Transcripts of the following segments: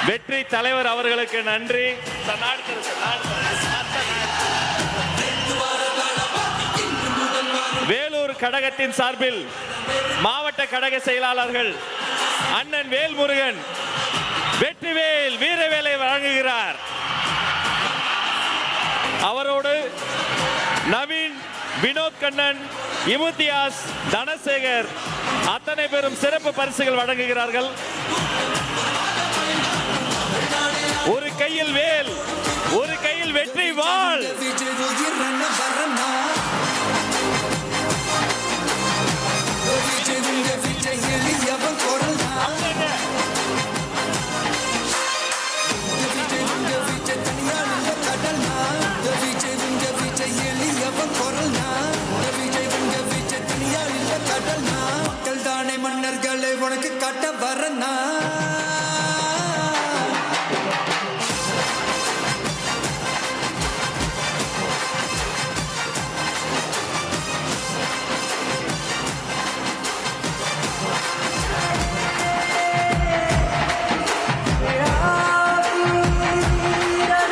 வெற்றி தலைவர் அவர்களுக்கு நன்றி. வேலூர் கழகத்தின் சார்பில் மாவட்ட கழக செயலாளர்கள் அண்ணன் வேல்முருகன் வெற்றிவேல் வீரவேலை வழங்குகிறார். அவரோடு நவீன், வினோத் கண்ணன், இமுத்தியாஸ், தனசேகர் அத்தனை பேரும் சிறப்பு பரிசுகள் வழங்குகிறார்கள். ஒரு கையில் வேல், ஒரு கையில் வெற்றி வாள். மன்னர்களை உனக்கு காட்ட வரனா.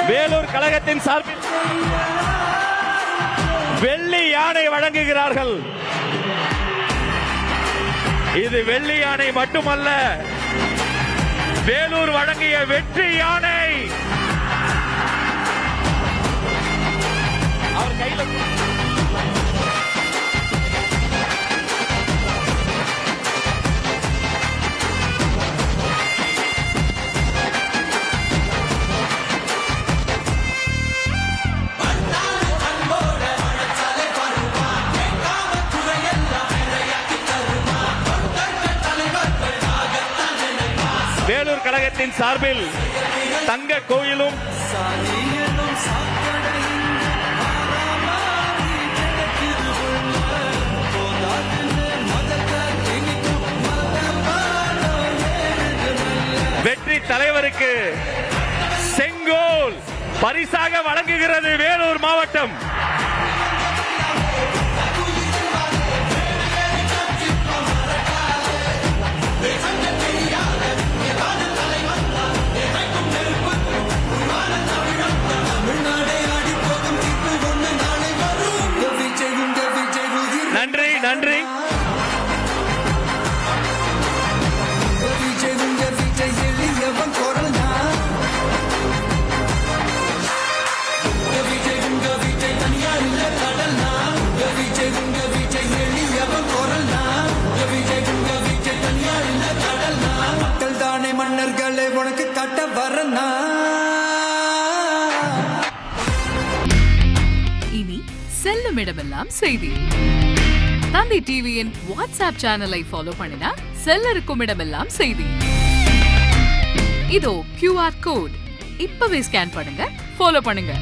வேலூர் கழகத்தின் சார்பில் வெள்ளி யானை வழங்குகிறார்கள். இது வெள்ளி யானை மட்டுமல்ல, வேலூர் வழங்கிய வெற்றி யானை. அவர் கையில் வேலூர் கழகத்தின் சார்பில் தங்க கோயிலும் வெற்றி தலைவருக்கு செங்கோல் பரிசாக வழங்குகிறது வேலூர் மாவட்டம். நன்றி நன்றி. மக்கள் தானே மன்னர்களை உனக்கு காட்ட வரனா. இனி செல்லும் இடமெல்லாம் செய்தி. தந்தி டிவியின் வாட்ஸ்அப் சேனலை ஃபாலோ பண்ணினா செல்லருக்கும் இடமெல்லாம் செய்தி. இதோ QR கோட் இப்பவே ஸ்கேன் பண்ணுங்க, ஃபாலோ பண்ணுங்க.